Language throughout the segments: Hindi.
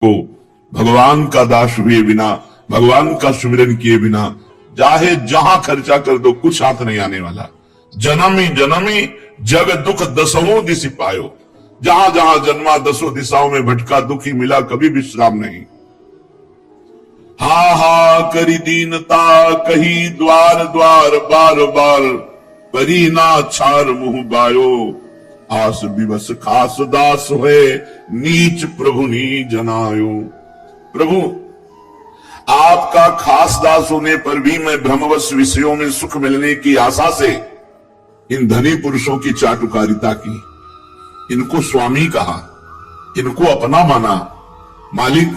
को भगवान का दास हुए बिना, भगवान का सुमिरन किए बिना चाहे जहां खर्चा कर दो कुछ हाथ नहीं आने वाला। जन्मी जन्मी जग दुख दसों दिश पायो, जहां जहां जन्मा दसों दिशाओं में भटका, दुखी मिला कभी विश्राम नहीं। हा हा करी दीनता कही द्वार द्वार, बार बार परी ना छार मुंह बायो, आस विवश खास दास हुए नीच प्रभु नी जनायो। प्रभु आपका खास दास होने पर भी मैं भ्रमवश विषयों में सुख मिलने की आशा से इन धनी पुरुषों की चाटुकारिता की, इनको स्वामी कहा, इनको अपना माना। मालिक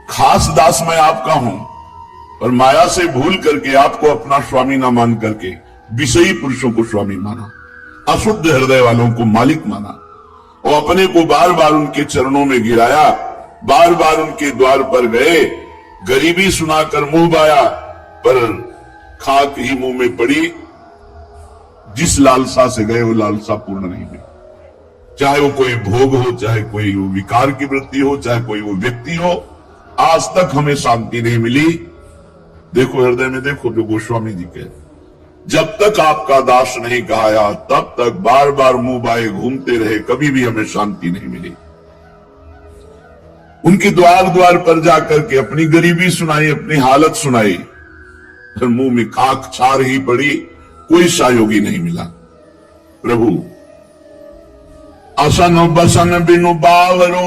खास दास मैं आपका हूं, और माया से भूल करके आपको अपना स्वामी ना मान करके विषयी पुरुषों को स्वामी माना, अशुद्ध हृदय वालों को मालिक माना, और अपने को बार बार उनके चरणों में गिराया, बार बार उनके द्वार पर गए, गरीबी सुनाकर मुंह बाया, पर खाक ही मुंह में पड़ी। जिस लालसा से गए वो लालसा पूर्ण नहीं हुई, चाहे वो कोई भोग हो, चाहे कोई वो विकार की वृत्ति हो, चाहे कोई वो व्यक्ति हो, आज तक हमें शांति नहीं मिली। देखो हृदय में देखो जो गोस्वामी जी के, जब तक आपका दास नहीं कहाया तब तक बार बार मुंह बाए घूमते रहे, कभी भी हमें शांति नहीं मिली। उनके द्वार द्वार पर जाकर के अपनी गरीबी सुनाई, अपनी हालत सुनाई, फिर मुंह में खाक छार ही पड़ी, कोई सहयोगी नहीं मिला। प्रभु असन बसन बिनु बावरो,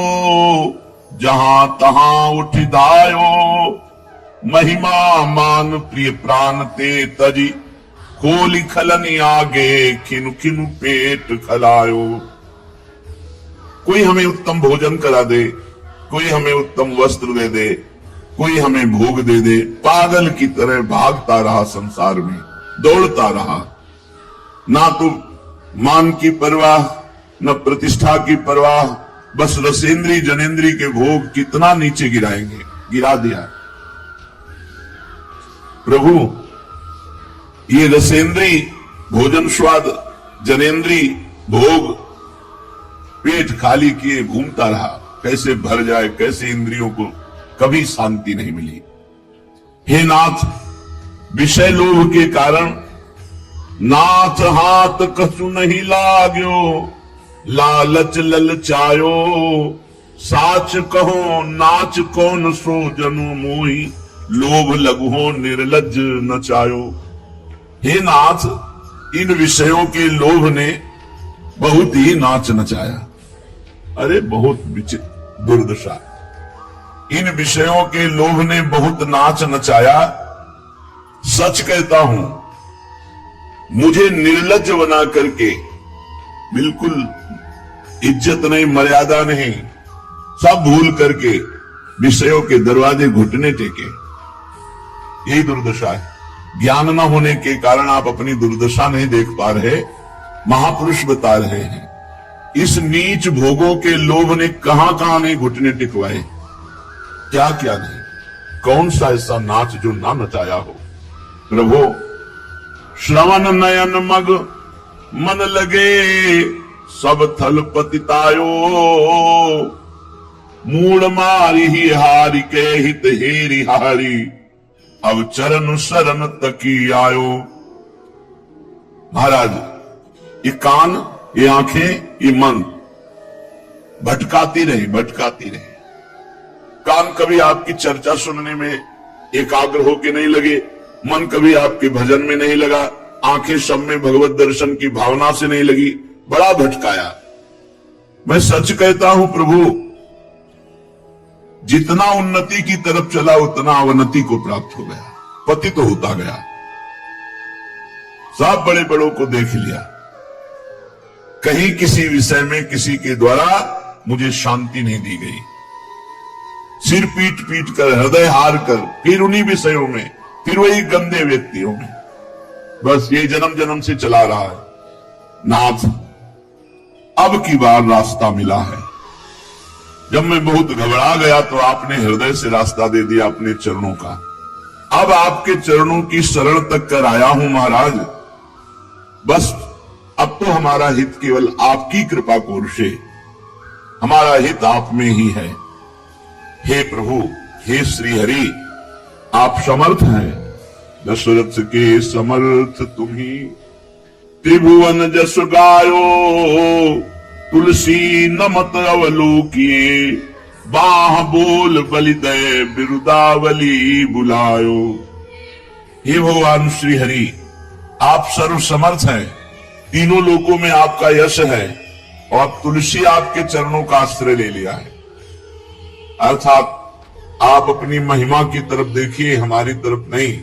जहां तहां उठ दायो, महिमा मान प्रिय प्राण ते तजी, खोली खलनी आगे खिनु खिनु पेट खलायो। कोई हमें उत्तम भोजन करा दे, कोई हमें उत्तम वस्त्र दे दे, कोई हमें भोग दे दे, पागल की तरह भागता रहा, संसार में दौड़ता रहा, ना तो मान की परवाह न प्रतिष्ठा की परवाह, बस रसेंद्री जनेन्द्री के भोग कितना नीचे गिराएंगे, गिरा दिया। प्रभु ये रसेंद्री भोजन स्वाद, जनेन्द्री भोग, पेट खाली किए घूमता रहा, कैसे भर जाए, कैसे इंद्रियों को, कभी शांति नहीं मिली। हे नाथ विषय लोभ के कारण नाथ हाथ कसु नहीं लाग्यो, लालच ललचायो, साच कहो नाच कौन सो जनु मोही, लोभ लघु निर्लज नचायो। हे नाथ इन विषयों के लोभ ने बहुत ही नाच नचाया। अरे बहुत दुर्दशा, इन विषयों के लोभ ने बहुत नाच नचाया। सच कहता हूं, मुझे निर्लज्ज बना करके, बिल्कुल इज्जत नहीं, मर्यादा नहीं, सब भूल करके विषयों के दरवाजे घुटने टेके। यही दुर्दशा है। ज्ञान न होने के कारण आप अपनी दुर्दशा नहीं देख पा रहे, महापुरुष बता रहे हैं। इस नीच भोगों के लोभ ने कहां कहां नहीं घुटने टिकवाए, क्या क्या नहीं, कौन सा ऐसा नाच जो ना नचाया हो। प्रभु श्रवण नयन मग मन लगे, सब थल पतितायो, मूड मारी ही हारी के हित हेरी हारी, अब चरण शरण तकी आयो। महाराज ये कान, ये आंखें, ये मन भटकाती रही, भटकाती रही। कान कभी आपकी चर्चा सुनने में एकाग्र होके नहीं लगे, मन कभी आपके भजन में नहीं लगा, आंखें सब में भगवत दर्शन की भावना से नहीं लगी, बड़ा भटकाया। मैं सच कहता हूं प्रभु, जितना उन्नति की तरफ चला उतना अवनति को प्राप्त हो गया, पतित तो होता गया। सब बड़े बड़ों को देख लिया, कहीं किसी विषय में किसी के द्वारा मुझे शांति नहीं दी गई। सिर पीट पीट कर, हृदय हार कर, फिर उन्हीं विषयों में, फिर वही गंदे व्यक्तियों में, बस ये जन्म जन्म से चला रहा है। नाथ अब की बार रास्ता मिला है। जब मैं बहुत घबरा गया तो आपने हृदय से रास्ता दे दिया अपने चरणों का। अब आपके चरणों की शरण तक कर आया हूं महाराज। बस अब तो हमारा हित केवल आपकी कृपा कोर से, हमारा हित आप में ही है। हे प्रभु, हे श्री हरि, आप समर्थ हैं, दशरथ के समर्थ तुम्ही। त्रिभुवन जस गायो, तुलसी नमत अवलोकिए, बाह बोल बलिदय बिरुदावली बुलायो। हे भगवान श्री हरि, आप सर्व समर्थ हैं, तीनों लोकों में आपका यश है, और तुलसी आपके चरणों का आश्रय ले लिया है। अर्थात आप अपनी महिमा की तरफ देखिए, हमारी तरफ नहीं।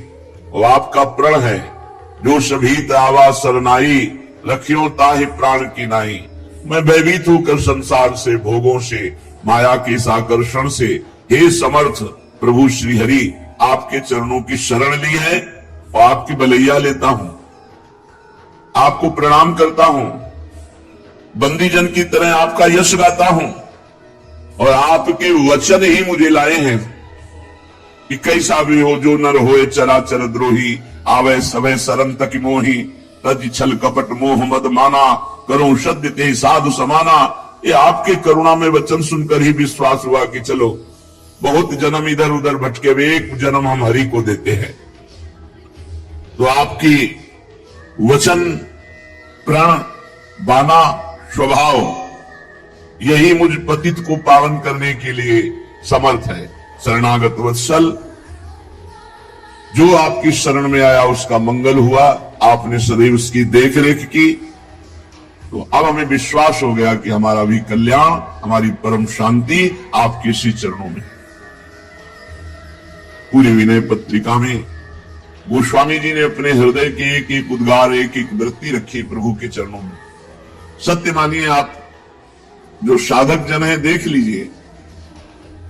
और आपका प्रण है, जो सभी आवा सरनाई, रखियो ताहि प्राण की नाई। मैं भयभीत होकर संसार से, भोगों से, माया के इस आकर्षण से, हे समर्थ प्रभु श्री हरि, आपके चरणों की शरण ली है और आपकी भलैया लेता हूं, आपको प्रणाम करता हूं, बंदी जन की तरह आपका यश गाता हूं, और आपके वचन ही मुझे लाए हैं कि कैसा भी हो जो नर होए चराचर द्रोही, आवे सवे सरन तक मोही, तज छल कपट मोह मद माना, करो सत्य ते साधु समाना। ये आपके करुणा में वचन सुनकर ही विश्वास हुआ कि चलो बहुत जन्म इधर उधर भटके हुए, एक जन्म हम हरि को देते हैं। तो आपकी वचन, प्रण, बाना, स्वभाव, यही मुझ पतित को पावन करने के लिए समर्थ है। शरणागत वत्सल, जो आपकी शरण में आया उसका मंगल हुआ, आपने सदैव उसकी देखरेख की, तो अब हमें विश्वास हो गया कि हमारा भी कल्याण, हमारी परम शांति आपके इसी चरणों में। पूरी विनय पत्रिका में गोस्वामी जी ने अपने हृदय के एक एक उद्गार, एक एक वृत्ति रखी प्रभु के चरणों में। सत्य मानिए, आप जो साधक जन है देख लीजिए,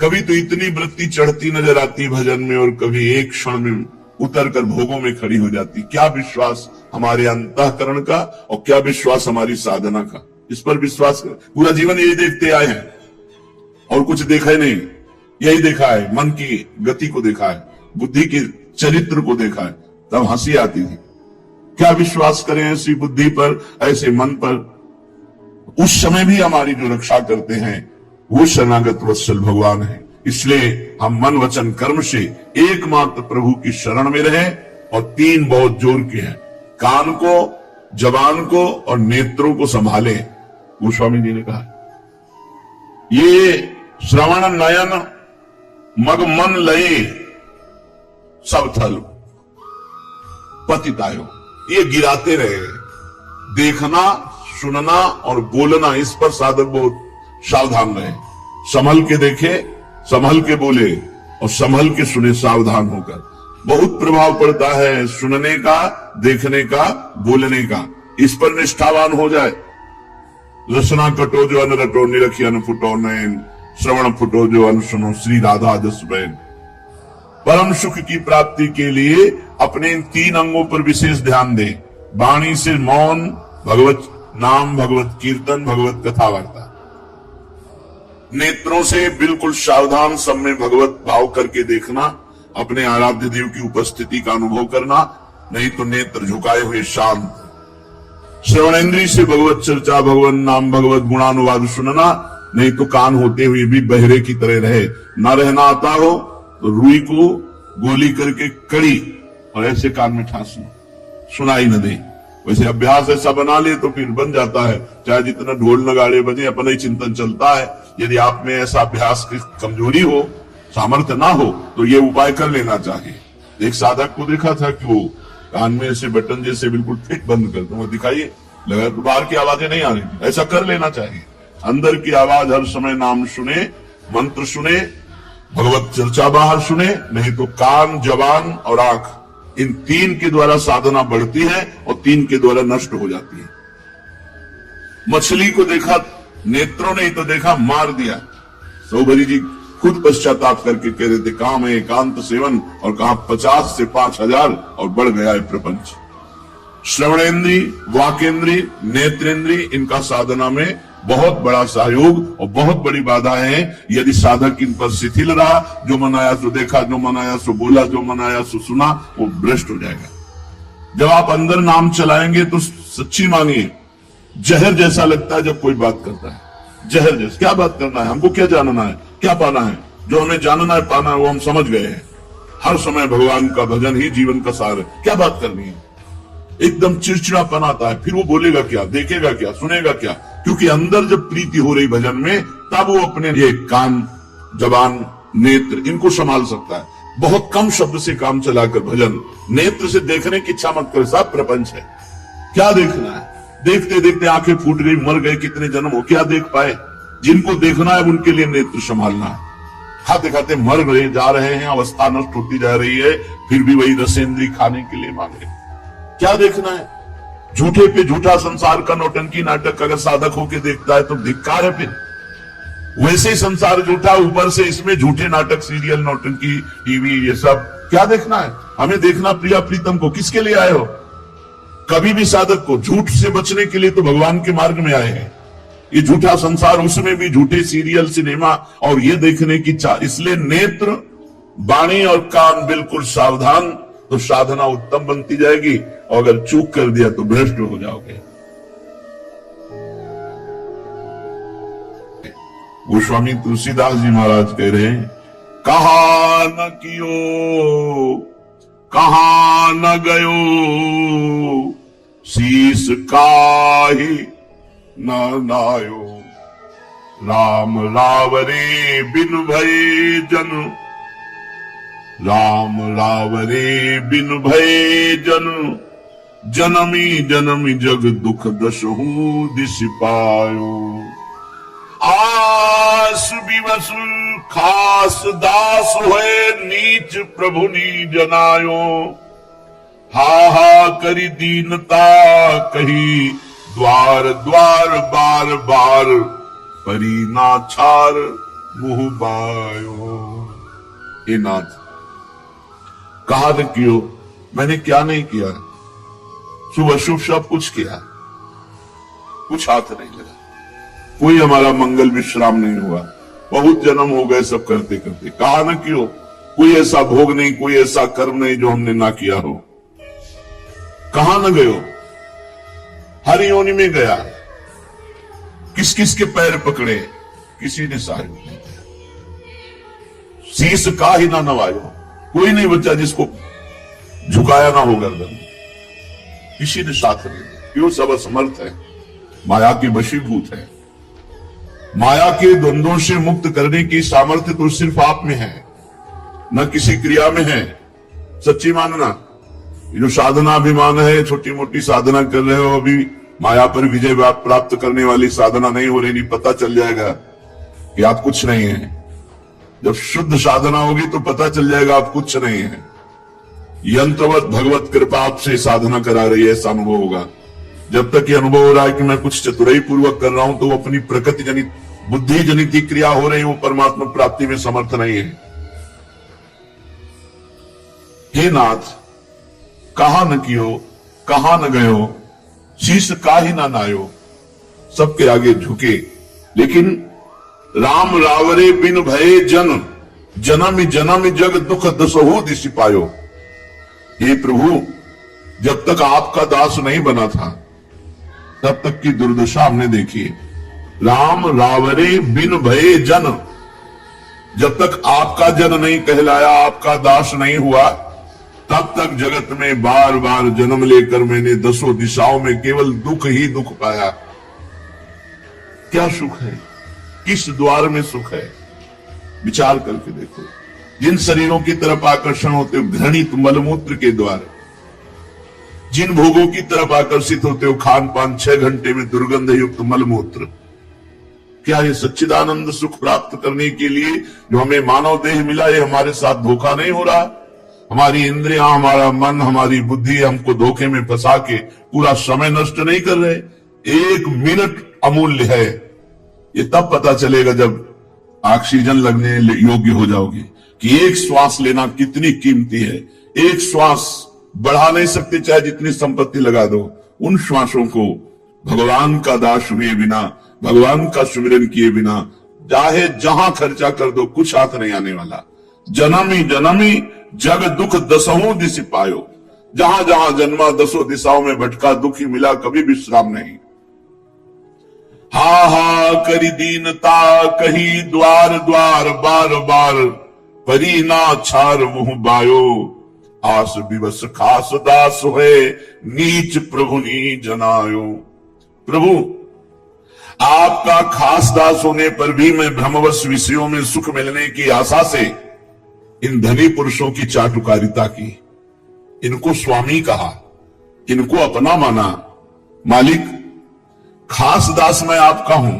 कभी तो इतनी वृत्ति चढ़ती नजर आती भजन में, और कभी एक क्षण में उतर कर भोगों में खड़ी हो जाती। क्या विश्वास हमारे अंतःकरण का, और क्या विश्वास हमारी साधना का। इस पर विश्वास कर, पूरा जीवन यही देखते आए हैं और कुछ देखा ही नहीं। यही देखा है, मन की गति को देखा है, बुद्धि के चरित्र को देखा है, तब हंसी आती थी। क्या विश्वास करें ऐसी बुद्धि पर, ऐसे मन पर। उस समय भी हमारी जो रक्षा करते हैं वो शरणागत वत्सल भगवान है। इसलिए हम मन वचन कर्म से एकमात्र प्रभु की शरण में रहे, और तीन बहुत जोर के हैं, कान को, जबान को और नेत्रों को संभाले। गोस्वामी जी ने कहा, ये श्रवण नयन मग मन लये सब थल पतितायो, ये गिराते रहे। देखना, सुनना और बोलना, इस पर साधक बहुत सावधान रहे। संभल के देखे, संभल के बोले और संभल के सुने, सावधान होकर। बहुत प्रभाव पड़ता है सुनने का, देखने का, बोलने का। इस पर निष्ठावान हो जाए। रसना कटो जो अन रटो, निरखी अन फुटो नयन, श्रवण फुटो जो अन सुनो, श्री राधा जस बैन। परम सुख की प्राप्ति के लिए अपने इन तीन अंगों पर विशेष ध्यान दें। वाणी से मौन, भगवत नाम, भगवत कीर्तन, भगवत कथा वार्ता। नेत्रों से बिल्कुल सावधान, सब में भगवत भाव करके देखना, अपने आराध्य देव की उपस्थिति का अनुभव करना, नहीं तो नेत्र झुकाए हुए शांत। श्रवणेन्द्रिय से भगवत चर्चा, भगवत नाम, भगवत गुणानुवाद सुनना, नहीं तो कान होते हुए भी बहरे की तरह रहे। ना रहना आता हो तो रुई को गोली करके कड़ी और ऐसे कान में ठांसना, सुनाई न दे। वैसे अभ्यास ऐसा बना ले तो फिर बन जाता है, चाहे जितना ढोल नगाड़े बजे, अपना ही चिंतन चलता है। यदि आप में ऐसा अभ्यास की कमजोरी हो, सामर्थ्य ना हो, तो ये उपाय कर लेना चाहिए। एक साधक को देखा था कि वो कान में ऐसे बटन जैसे बिल्कुल फिट बंद कर, तो वो दिखाइए लगा तो बाहर की आवाजें नहीं आ रही। ऐसा कर लेना चाहिए। अंदर की आवाज हर समय नाम सुने, मंत्र सुने, भगवत चर्चा बाहर सुने, नहीं तो कान, जबान और आंख, इन तीन के द्वारा साधना बढ़ती है और तीन के द्वारा नष्ट हो जाती है। मछली को देखा नेत्रों ने ही तो देखा, मार दिया। सौभरी जी खुद पश्चाताप करके कह रहे थे, काम है एकांत सेवन, और कहा 50 से 5000 और बढ़ गया है प्रपंच। श्रवणेन्द्रीय, वाकेन्द्रीय, नेत्रेंद्रीय, इनका साधना में बहुत बड़ा सहयोग और बहुत बड़ी बाधा है। यदि साधक इन पर शिथिल रहा, जो मन आया सो देखा, जो मन आया सो बोला, जो मन आया सो सुना, वो भ्रष्ट हो जाएगा। जब आप अंदर नाम चलाएंगे तो सच्ची मानिए, जहर जैसा लगता है जब कोई बात करता है। जहर जैसा, क्या बात करना है, हमको क्या जानना है, क्या पाना है, जो हमें जानना है पाना है वो हम समझ गए हैं। हर समय भगवान का भजन ही जीवन का सार है। क्या बात करनी है? एकदम चिड़चिड़ापन आता है, फिर वो बोलेगा क्या, देखेगा क्या, सुनेगा क्या? क्योंकि अंदर जब प्रीति हो रही भजन में, तब वो अपने ये कान, जबान, नेत्र इनको संभाल सकता है। बहुत कम शब्द से काम चलाकर भजन। नेत्र से देखने की इच्छा मत करे, सब प्रपंच है। क्या देखना है? देखते देखते आंखें फूट गई, मर गए, कितने जन्म हो, क्या देख पाए? जिनको देखना है उनके लिए नेत्र संभालना है। खाते खाते मर गए, जा रहे हैं, अवस्था नष्ट होती जा रही है, फिर भी वही रसेंद्री खाने के लिए मांगे। क्या देखना है? झूठे पे झूठा संसार का नौटंकी नाटक अगर साधक होके देखता है तो धिक्कार है। फिर वैसे ही संसार झूठा, ऊपर से इसमें झूठे नाटक, सीरियल, नौटंकी, टीवी, ये सब क्या देखना है? हमें देखना प्रिया प्रीतम को। किसके लिए आए हो? कभी भी साधक को झूठ से बचने के लिए तो भगवान के मार्ग में आए हैं। ये झूठा संसार, उसमें भी झूठे सीरियल, सिनेमा और ये देखने की चाह। इसलिए नेत्र, वाणी और कान बिल्कुल सावधान, तो साधना उत्तम बनती जाएगी। और अगर चूक कर दिया तो भ्रष्ट हो जाओगे। गोस्वामी तुलसीदास जी महाराज कह रहे हैं, कहा न कियो, कहा न गयो, शीस काहि न नायो, राम लावरे बिन भय जन, राम लावरे बिन भय जन, जनमी जनमी जग दुख दसहु दिस पायो, आस विवश खास दास होए, नीच प्रभु नी जनायो, हा करी दीनता कही, द्वार द्वार बार बार, परी ना छार मुह बायो। हे नाथ, कहा न कियो, मैंने क्या नहीं किया? शुभ अशुभ सब कुछ किया, कुछ हाथ नहीं लगा, कोई हमारा मंगल विश्राम नहीं हुआ। बहुत जन्म हो गए सब करते करते। कहा न क्यों, कोई ऐसा भोग नहीं, कोई ऐसा कर्म नहीं जो हमने ना किया हो। कहा न गयो, हर योनि में गया। किस किस के पैर पकड़े, किसी ने सहयोग नहीं दिया। शीश का ही ना नवायो, कोई नहीं बचा जिसको झुकाया ना हो गर्दन, किसी ने साथ नहीं दिया। क्यों? सब असमर्थ है, माया के वशीभूत है। माया के द्वंद्वों से मुक्त करने की सामर्थ्य तो सिर्फ आप में है, न किसी क्रिया में है। सच्ची मानना, ये जो साधना अभिमान है, छोटी मोटी साधना कर रहे हो, अभी माया पर विजय प्राप्त करने वाली साधना नहीं हो रही। नहीं, पता चल जाएगा कि आप कुछ नहीं है। जब शुद्ध साधना होगी तो पता चल जाएगा आप कुछ नहीं है। यंत्रवत भगवत कृपा आपसे साधना करा रही है, ऐसा अनुभव होगा। जब तक ये अनुभव हो रहा है कि मैं कुछ चतुराई पूर्वक कर रहा हूं, तो वो अपनी प्रकृति जनित, बुद्धि जनित क्रिया हो रही, वो परमात्मा प्राप्ति में समर्थ नहीं है। हे नाथ, कहा न कियो, कहा न गयो, शीश का ही ना नायो, सबके आगे झुके। लेकिन राम रावरे बिन भये जन, जनम जनम जग दुख दसहु दिस पायो। हे प्रभु, जब तक आपका दास नहीं बना था तब तक की दुर्दशा हमने देखी। राम रावरे बिन भये जन, जब तक आपका जन नहीं कहलाया, आपका दास नहीं हुआ, तब तक जगत में बार बार जन्म लेकर मैंने दसों दिशाओं में केवल दुख ही दुख पाया। क्या सुख है? किस द्वार में सुख है? विचार करके देखो। जिन शरीरों की तरफ आकर्षण होते हो, घृणित मलमूत्र के द्वार, जिन भोगों की तरफ आकर्षित होते हो, खान पान, 6 घंटे में दुर्गंध युक्त मलमूत्र, क्या ये सच्चिदानंद सुख प्राप्त करने के लिए जो हमें मानव देह मिला, ये हमारे साथ धोखा नहीं हो रहा? हमारी इंद्रियां, हमारा मन, हमारी बुद्धि हमको धोखे में फंसा के पूरा समय नष्ट नहीं कर रहे? 1 मिनट अमूल्य है। ये तब पता चलेगा जब ऑक्सीजन लगने योग्य हो जाओगे कि एक श्वास लेना कितनी कीमती है। एक श्वास बढ़ा नहीं सकते चाहे जितनी संपत्ति लगा दो। उन श्वासों को भगवान का दास हुए बिना, भगवान का सुमिरन किए बिना, चाहे जहां खर्चा कर दो, कुछ हाथ नहीं आने वाला। जनमी जनमी जग दुख दसहु दिस पायो। जहां जहां जन्मा, दसों दिशाओं में भटका, दुख ही मिला, कभी विश्राम नहीं। हा हा करी दीनता कही द्वार द्वार बार बार, परी ना छार मुंह बायो, आस विवश खास दास है नीच प्रभु नी जनायो। प्रभु आपका खास दास होने पर भी मैं भ्रमवश विषयों में सुख मिलने की आशा से इन धनी पुरुषों की चाटुकारिता की, इनको स्वामी कहा, इनको अपना माना। मालिक, खास दास मैं आपका हूं,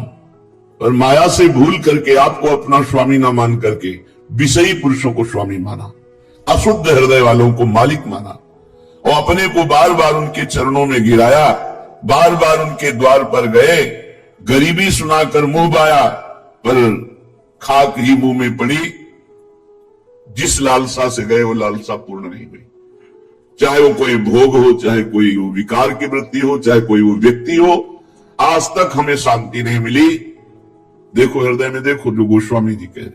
और माया से भूल करके आपको अपना स्वामी ना मान करके विषयी पुरुषों को स्वामी माना, अशुद्ध हृदय वालों को मालिक माना, और अपने को बार बार उनके चरणों में गिराया, बार बार उनके द्वार पर गए, गरीबी सुनाकर मुंह बाया, पर खाक ही मुंह में पड़ी। जिस लालसा से गए वो लालसा पूर्ण नहीं हुई, चाहे वो कोई भोग हो, चाहे कोई वो विकार की वृत्ति हो, चाहे कोई वो व्यक्ति हो, आज तक हमें शांति नहीं मिली। देखो हृदय में देखो जो गोस्वामी जी कह,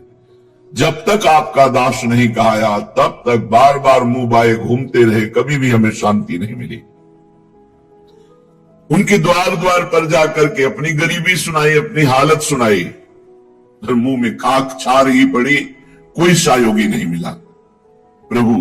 जब तक आपका दास नहीं कहाया तब तक बार बार मुंह बाए घूमते रहे, कभी भी हमें शांति नहीं मिली। उनके द्वार द्वार पर जाकर के अपनी गरीबी सुनाई, अपनी हालत सुनाई, फिर मुंह में खाक छार ही पड़ी, कोई सहयोगी नहीं मिला। प्रभु